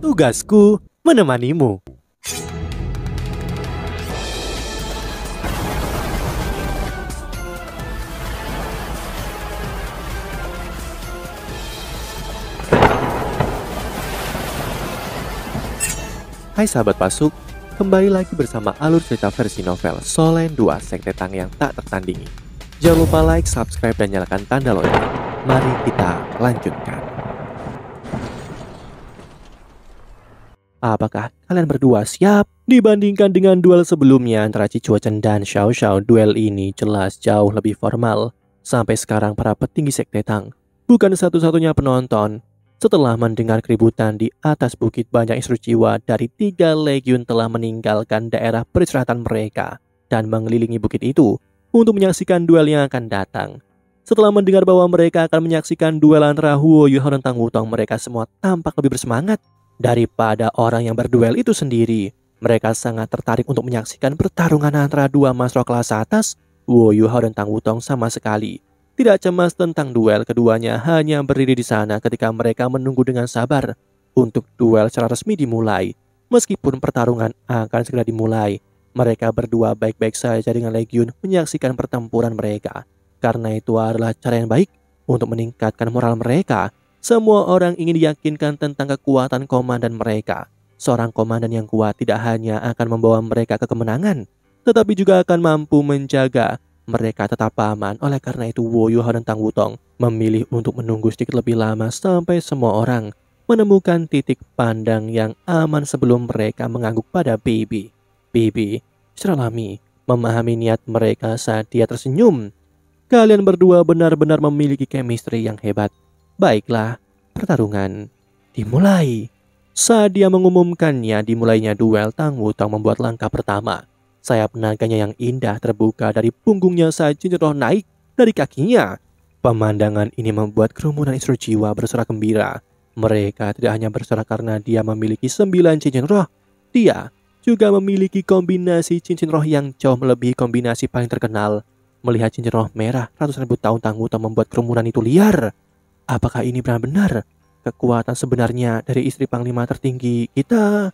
Tugasku menemanimu. Hai sahabat Pasuk, kembali lagi bersama alur cerita versi novel Solen 2 Sekte Tang yang tak tertandingi. Jangan lupa like, subscribe, dan nyalakan tanda lonceng. Mari kita lanjutkan. Apakah kalian berdua siap? Dibandingkan dengan duel sebelumnya antara Cicuachen dan Xiao Xiao, duel ini jelas jauh lebih formal. Sampai sekarang para petinggi Sekte Tang bukan satu-satunya penonton. Setelah mendengar keributan di atas bukit, banyak instruksiwa dari 3 legiun telah meninggalkan daerah peristirahatan mereka dan mengelilingi bukit itu untuk menyaksikan duel yang akan datang. Setelah mendengar bahwa mereka akan menyaksikan duel antara Huo Yuhao dan Tang Wutong, mereka semua tampak lebih bersemangat daripada orang yang berduel itu sendiri. Mereka sangat tertarik untuk menyaksikan pertarungan antara dua master kelas atas. Huo Yuhao dan Tang Wutong sama sekali tidak cemas tentang duel. Keduanya hanya berdiri di sana ketika mereka menunggu dengan sabar untuk duel secara resmi dimulai. Meskipun pertarungan akan segera dimulai, mereka berdua baik-baik saja dengan legiun menyaksikan pertempuran mereka. Karena itu adalah cara yang baik untuk meningkatkan moral mereka. Semua orang ingin diyakinkan tentang kekuatan komandan mereka. Seorang komandan yang kuat tidak hanya akan membawa mereka ke kemenangan, tetapi juga akan mampu menjaga mereka tetap aman. Oleh karena itu, Huo Yuhao dan Tang Wutong memilih untuk menunggu sedikit lebih lama sampai semua orang menemukan titik pandang yang aman sebelum mereka mengangguk pada Bibi. Bibi secara alami memahami niat mereka saat dia tersenyum. Kalian berdua benar-benar memiliki chemistry yang hebat. Baiklah, pertarungan dimulai. Saat dia mengumumkannya dimulainya duel, Tang Wutong membuat langkah pertama. Sayap naganya yang indah terbuka dari punggungnya saat cincin roh naik dari kakinya. Pemandangan ini membuat kerumunan instruksiwa bersorak gembira. Mereka tidak hanya bersorak karena dia memiliki 9 cincin roh. Dia juga memiliki kombinasi cincin roh yang jauh melebihi kombinasi paling terkenal. Melihat cincin roh merah ratusan ribu tahun, Tang Wutong membuat kerumunan itu liar. Apakah ini benar-benar kekuatan sebenarnya dari istri panglima tertinggi kita?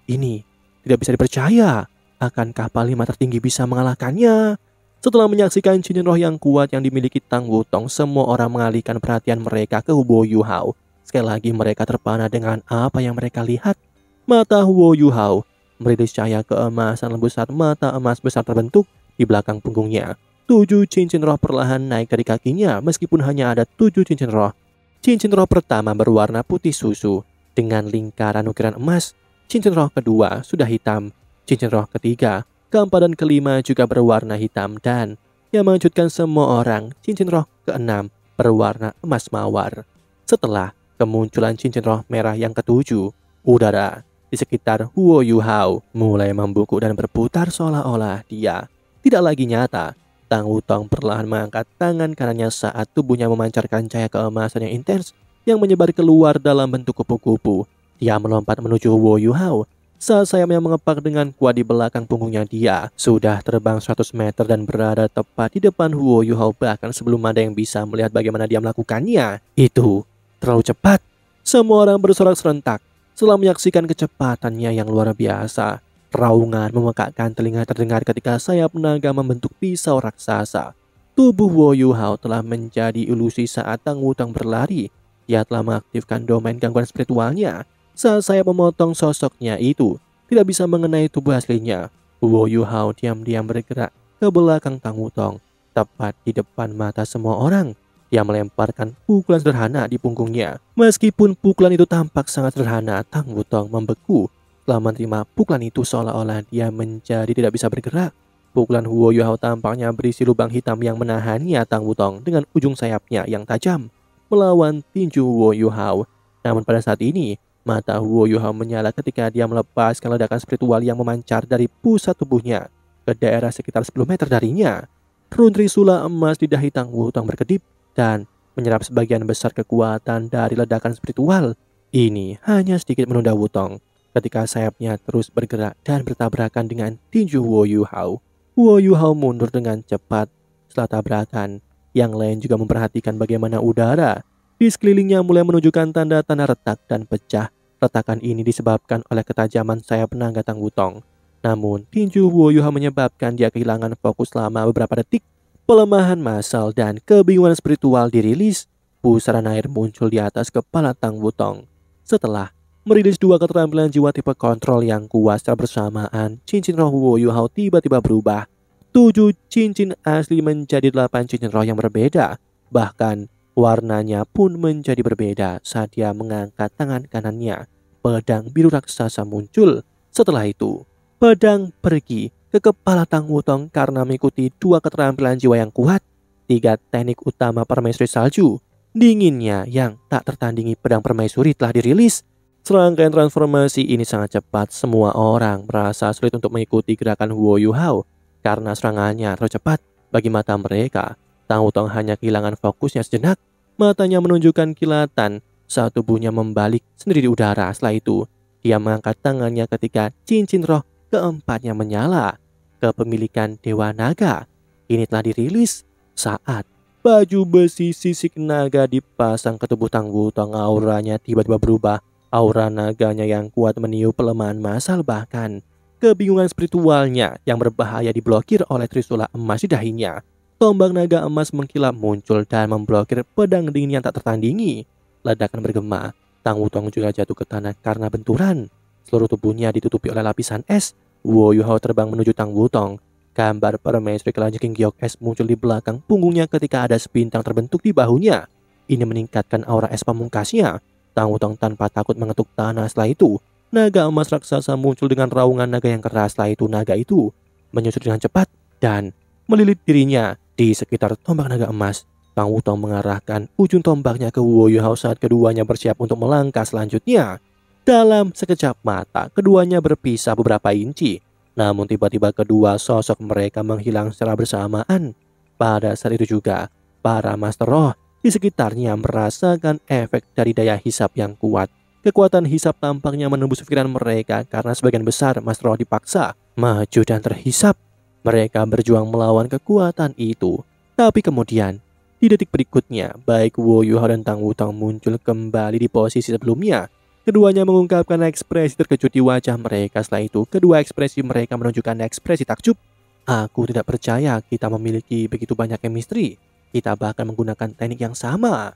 Ini tidak bisa dipercaya. Akankah panglima tertinggi bisa mengalahkannya? Setelah menyaksikan cincin roh yang kuat yang dimiliki Tang Wutong, semua orang mengalihkan perhatian mereka ke Huo Yuhao. Sekali lagi mereka terpana dengan apa yang mereka lihat. Mata Huo Yuhao merilis cahaya keemasan lembut saat mata emas besar terbentuk di belakang punggungnya. 7 cincin roh perlahan naik dari kakinya. Meskipun hanya ada 7 cincin roh, cincin roh pertama berwarna putih susu dengan lingkaran ukiran emas. Cincin roh kedua sudah hitam. Cincin roh ketiga, keempat, dan kelima juga berwarna hitam, dan yang mengejutkan semua orang, cincin roh keenam berwarna emas mawar. Setelah kemunculan cincin roh merah yang ketujuh, udara di sekitar Huo Yuhao mulai membuku dan berputar seolah-olah dia tidak lagi nyata. Tang Wutong perlahan mengangkat tangan kanannya saat tubuhnya memancarkan cahaya keemasan yang intens yang menyebar keluar dalam bentuk kupu-kupu. Dia melompat menuju Huo Yuhao. Saat sayapnya mengepak dengan kuat di belakang punggungnya, dia sudah terbang 100 meter dan berada tepat di depan Huo Yuhao. Bahkan sebelum ada yang bisa melihat bagaimana dia melakukannya, itu terlalu cepat. Semua orang bersorak serentak setelah menyaksikan kecepatannya yang luar biasa. Raungan memekakkan telinga terdengar ketika sayap naga membentuk pisau raksasa. Tubuh Huo Yuhao telah menjadi ilusi saat Tang Wutong berlari. Dia telah mengaktifkan domain gangguan spiritualnya. Saat saya memotong sosoknya itu tidak bisa mengenai tubuh aslinya, Huo Yuhao diam-diam bergerak ke belakang Tang Wutong. Tepat di depan mata semua orang, dia melemparkan pukulan sederhana di punggungnya. Meskipun pukulan itu tampak sangat sederhana, Tang Wutong membeku setelah menerima pukulan itu seolah-olah dia menjadi tidak bisa bergerak. Pukulan Huo Yuhao tampaknya berisi lubang hitam yang menahannya. Tang Wutong dengan ujung sayapnya yang tajam melawan tinju Huo Yuhao. Namun pada saat ini, mata Huo Yuhao menyala ketika dia melepaskan ledakan spiritual yang memancar dari pusat tubuhnya ke daerah sekitar 10 meter darinya. Rune Trisula emas di dahi Tang Wutong berkedip dan menyerap sebagian besar kekuatan dari ledakan spiritual. Ini hanya sedikit menunda Wutong ketika sayapnya terus bergerak dan bertabrakan dengan tinju Huo Yuhao. Huo Yuhao mundur dengan cepat setelah tabrakan. Yang lain juga memperhatikan bagaimana udara di sekelilingnya mulai menunjukkan tanda-tanda retak dan pecah. Retakan ini disebabkan oleh ketajaman sayap naga Tang Wutong. Namun, tinju Huo Yuhao menyebabkan dia kehilangan fokus selama beberapa detik. Pelemahan massal dan kebingungan spiritual dirilis. Pusaran air muncul di atas kepala Tang Wutong. Setelah merilis dua keterampilan jiwa tipe kontrol yang kuat secara bersamaan, cincin roh Huo Yuhao tiba-tiba berubah. 7 cincin asli menjadi 8 cincin roh yang berbeda. Bahkan, warnanya pun menjadi berbeda saat dia mengangkat tangan kanannya. Pedang biru raksasa muncul. Setelah itu, pedang pergi ke kepala Tang Wutong karena mengikuti dua keterampilan jiwa yang kuat. 3 teknik utama permaisuri salju. Dinginnya yang tak tertandingi pedang permaisuri telah dirilis. Serangkaian transformasi ini sangat cepat. Semua orang merasa sulit untuk mengikuti gerakan Huo Yuhao karena serangannya terlalu cepat bagi mata mereka. Tang Wutong hanya kehilangan fokusnya sejenak. Matanya menunjukkan kilatan saat tubuhnya membalik sendiri di udara. Setelah itu, dia mengangkat tangannya ketika cincin roh keempatnya menyala. Kepemilikan Dewa Naga ini telah dirilis saat baju besi sisik naga dipasang ke tubuh Tang Wutong. Auranya tiba-tiba berubah. Aura naganya yang kuat meniup pelemahan massal, bahkan kebingungan spiritualnya yang berbahaya diblokir oleh trisula emas di dahinya. Tombak naga emas mengkilap muncul dan memblokir pedang dingin yang tak tertandingi. Ledakan bergema. Tang Wutong juga jatuh ke tanah karena benturan. Seluruh tubuhnya ditutupi oleh lapisan es. Huo Yuhao terbang menuju Tang Wutong. Gambar permaisuri kelanjutan giok es muncul di belakang punggungnya ketika ada sebintang terbentuk di bahunya. Ini meningkatkan aura es pamungkasnya. Tang Wutong tanpa takut mengetuk tanah. Setelah itu, naga emas raksasa muncul dengan raungan naga yang keras. Setelah itu, naga itu menyusut dengan cepat dan melilit dirinya di sekitar tombak naga emas. Tang Wutong mengarahkan ujung tombaknya ke Huo Yuhao saat keduanya bersiap untuk melangkah selanjutnya. Dalam sekejap mata, keduanya berpisah beberapa inci. Namun tiba-tiba kedua sosok mereka menghilang secara bersamaan. Pada saat itu juga, para master roh di sekitarnya merasakan efek dari daya hisap yang kuat. Kekuatan hisap tampaknya menembus pikiran mereka karena sebagian besar master roh dipaksa maju dan terhisap. Mereka berjuang melawan kekuatan itu. Tapi kemudian, di detik berikutnya, baik Huo Yuhao dan Tang Wutong muncul kembali di posisi sebelumnya. Keduanya mengungkapkan ekspresi terkejut di wajah mereka. Setelah itu, kedua ekspresi mereka menunjukkan ekspresi takjub. Aku tidak percaya kita memiliki begitu banyak chemistry. Kita bahkan menggunakan teknik yang sama.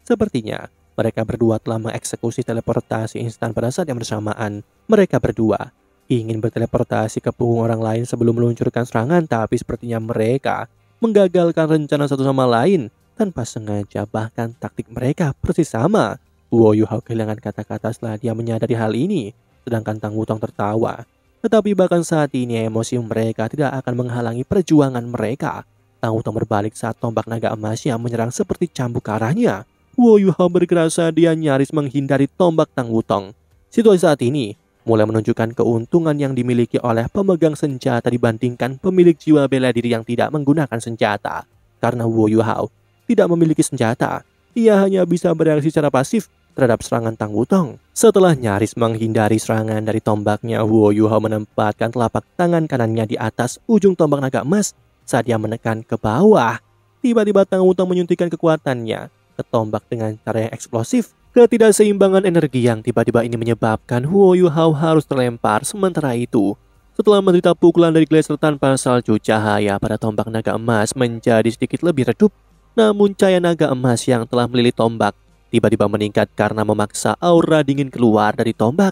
Sepertinya, mereka berdua telah mengeksekusi teleportasi instan pada saat yang bersamaan. Mereka berdua ingin berteleportasi ke punggung orang lain sebelum meluncurkan serangan, tapi sepertinya mereka menggagalkan rencana satu sama lain tanpa sengaja, bahkan taktik mereka persis sama. Huo Yuhao kehilangan kata-kata setelah dia menyadari hal ini, sedangkan Tang Wutong tertawa. Tetapi bahkan saat ini emosi mereka tidak akan menghalangi perjuangan mereka. Tang Wutong berbalik saat tombak naga emasnya menyerang seperti cambuk ke arahnya. Huo Yuhao bergerak saat dia nyaris menghindari tombak Tang Wutong. Situasi saat ini mulai menunjukkan keuntungan yang dimiliki oleh pemegang senjata dibandingkan pemilik jiwa bela diri yang tidak menggunakan senjata. Karena Huo Yuhao tidak memiliki senjata, ia hanya bisa bereaksi secara pasif terhadap serangan Tang Wutong. Setelah nyaris menghindari serangan dari tombaknya, Huo Yuhao menempatkan telapak tangan kanannya di atas ujung tombak naga emas. Saat dia menekan ke bawah, tiba-tiba Tang Wutong menyuntikkan kekuatannya ke tombak dengan cara yang eksplosif. Ketidakseimbangan energi yang tiba-tiba ini menyebabkan Huo Yuhao harus terlempar. Sementara itu, setelah menderita pukulan dari glaser tanpa salju, cahaya pada tombak naga emas menjadi sedikit lebih redup. Namun cahaya naga emas yang telah melilit tombak tiba-tiba meningkat karena memaksa aura dingin keluar dari tombak.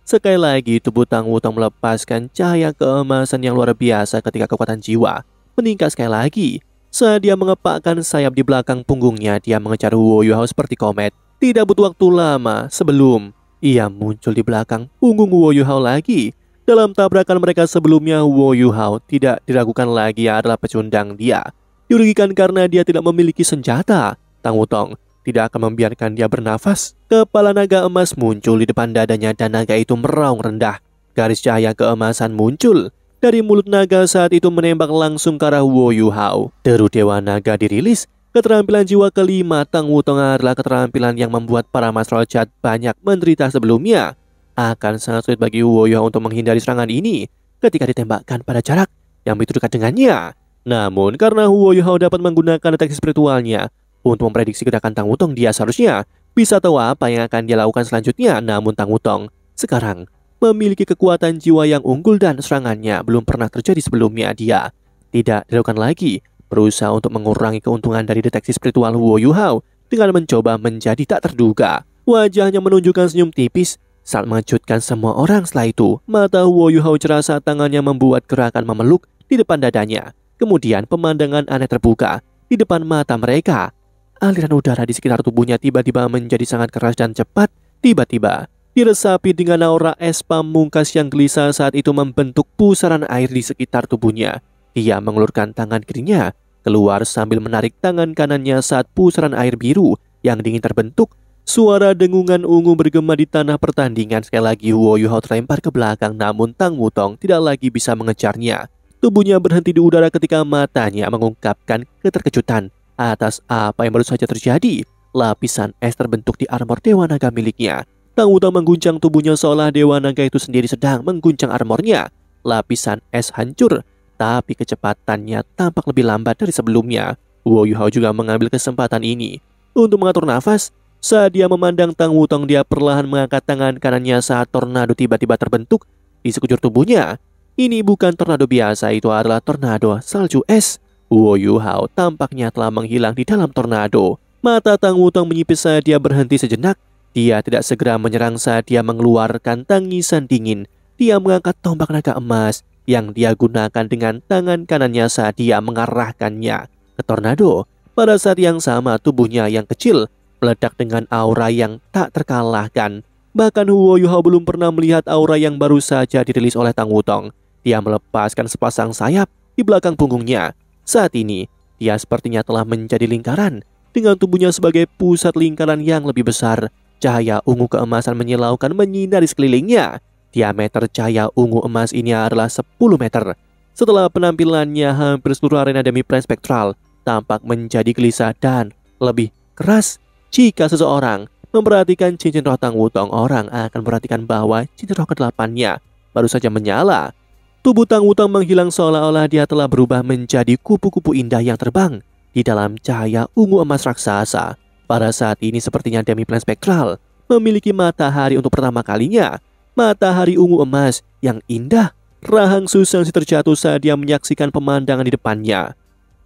Sekali lagi tubuh Tang Wutong melepaskan cahaya keemasan yang luar biasa ketika kekuatan jiwa meningkat sekali lagi. Saat dia mengepakkan sayap di belakang punggungnya, dia mengejar Huo Yuhao seperti komet. Tidak butuh waktu lama sebelum ia muncul di belakang punggung Huo Yuhao lagi. Dalam tabrakan mereka sebelumnya, Huo Yuhao tidak diragukan lagi adalah pecundang dia. Dirugikan karena dia tidak memiliki senjata. Tang Wutong tidak akan membiarkan dia bernafas. Kepala naga emas muncul di depan dadanya dan naga itu meraung rendah. Garis cahaya keemasan muncul dari mulut naga saat itu menembak langsung ke arah Huo Yuhao. Deru Dewa Naga dirilis. Keterampilan jiwa kelima Tang Wutong adalah keterampilan yang membuat para master jahat banyak menderita sebelumnya. Akan sangat sulit bagi Huo Yuhao untuk menghindari serangan ini ketika ditembakkan pada jarak yang begitu dekat dengannya. Namun karena Huo Yuhao dapat menggunakan deteksi spiritualnya untuk memprediksi gerakan Tang Wutong, dia seharusnya Bisa tahu apa yang akan dia lakukan selanjutnya, namun Tang Wutong sekarang memiliki kekuatan jiwa yang unggul dan serangannya belum pernah terjadi sebelumnya. Dia tidak dilakukan lagi berusaha untuk mengurangi keuntungan dari deteksi spiritual Wu Yuhao dengan mencoba menjadi tak terduga. Wajahnya menunjukkan senyum tipis saat mengejutkan semua orang. Setelah itu, mata Wu Yuhao cerah saat tangannya membuat gerakan memeluk di depan dadanya. Kemudian pemandangan aneh terbuka di depan mata mereka. Aliran udara di sekitar tubuhnya tiba-tiba menjadi sangat keras dan cepat. Tiba-tiba diresapi dengan aura es pamungkas yang gelisah saat itu membentuk pusaran air di sekitar tubuhnya. Dia mengulurkan tangan kirinya keluar sambil menarik tangan kanannya saat pusaran air biru yang dingin terbentuk. Suara dengungan ungu bergema di tanah pertandingan. Sekali lagi Wu Yuhao terlempar ke belakang, namun Tang Wutong tidak lagi bisa mengejarnya. Tubuhnya berhenti di udara ketika matanya mengungkapkan keterkejutan atas apa yang baru saja terjadi. Lapisan es terbentuk di armor Dewa Naga miliknya. Tang Wutong mengguncang tubuhnya seolah Dewa Naga itu sendiri sedang mengguncang armornya. Lapisan es hancur, tapi kecepatannya tampak lebih lambat dari sebelumnya. Wu Yuhao juga mengambil kesempatan ini untuk mengatur nafas. Saat dia memandang Tang Wutong, dia perlahan mengangkat tangan kanannya saat tornado tiba-tiba terbentuk di sekujur tubuhnya. Ini bukan tornado biasa, itu adalah tornado salju es. Wu Yuhao tampaknya telah menghilang di dalam tornado. Mata Tang Wutong menyipit saat dia berhenti sejenak. Dia tidak segera menyerang saat dia mengeluarkan tangisan dingin. Dia mengangkat tombak naga emas yang dia gunakan dengan tangan kanannya saat dia mengarahkannya ke tornado. Pada saat yang sama, tubuhnya yang kecil meledak dengan aura yang tak terkalahkan. Bahkan Wu Yuhao belum pernah melihat aura yang baru saja dirilis oleh Tang Wutong. Dia melepaskan sepasang sayap di belakang punggungnya. Saat ini, dia sepertinya telah menjadi lingkaran dengan tubuhnya sebagai pusat lingkaran yang lebih besar. Cahaya ungu keemasan menyilaukan menyinari sekelilingnya. Diameter cahaya ungu emas ini adalah 10 meter. Setelah penampilannya, hampir seluruh arena demi plan spektral tampak menjadi gelisah dan lebih keras. Jika seseorang memperhatikan cincin roh Tang Wutong, orang akan memperhatikan bahwa cincin roh ke-8-nya baru saja menyala. Tubuh Tang Wutong menghilang seolah-olah dia telah berubah menjadi kupu-kupu indah yang terbang di dalam cahaya ungu emas raksasa. Pada saat ini sepertinya demi plan spektral memiliki matahari untuk pertama kalinya. Matahari ungu emas yang indah. Rahang Susangsi terjatuh saat dia menyaksikan pemandangan di depannya.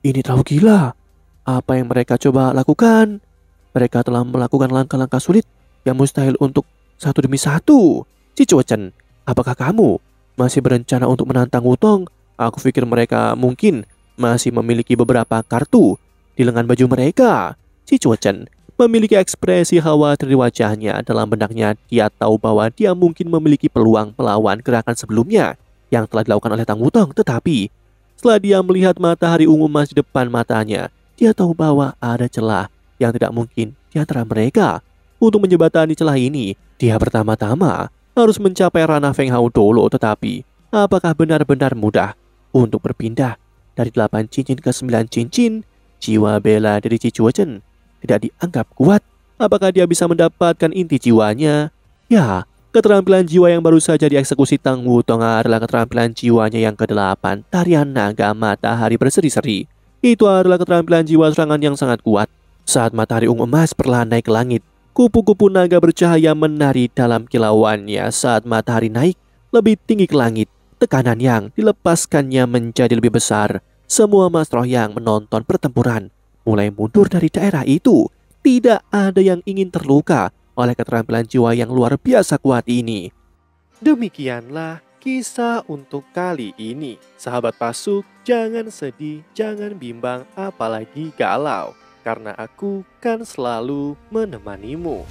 Ini terlalu gila. Apa yang mereka coba lakukan? Mereka telah melakukan langkah-langkah sulit yang mustahil untuk satu demi satu. Si Chuochen, apakah kamu masih berencana untuk menantang Wutong? Aku pikir mereka mungkin masih memiliki beberapa kartu di lengan baju mereka. Si Chuochen memiliki ekspresi khawatir di wajahnya. Dalam benaknya dia tahu bahwa dia mungkin memiliki peluang melawan gerakan sebelumnya yang telah dilakukan oleh Tang Wutong. Tetapi setelah dia melihat matahari ungu emas di depan matanya, dia tahu bahwa ada celah yang tidak mungkin di antara mereka. Untuk menjembatani celah ini, dia pertama-tama harus mencapai ranah Feng Hao dulu. Tetapi apakah benar-benar mudah untuk berpindah dari 8 cincin ke 9 cincin? Jiwa bela dari Ci Chuochen tidak dianggap kuat. Apakah dia bisa mendapatkan inti jiwanya? Ya, keterampilan jiwa yang baru saja dieksekusi Tang Wutong adalah keterampilan jiwanya yang ke-8, tarian naga matahari berseri-seri. Itu adalah keterampilan jiwa serangan yang sangat kuat. Saat matahari ungu emas perlahan naik ke langit, kupu-kupu naga bercahaya menari dalam kilauannya. Saat matahari naik lebih tinggi ke langit, tekanan yang dilepaskannya menjadi lebih besar. Semua mas roh yang menonton pertempuran mulai mundur dari daerah itu. Tidak ada yang ingin terluka oleh keterampilan jiwa yang luar biasa kuat ini. Demikianlah kisah untuk kali ini. Sahabat Pasuk, jangan sedih, jangan bimbang, apalagi galau, karena aku kan selalu menemanimu.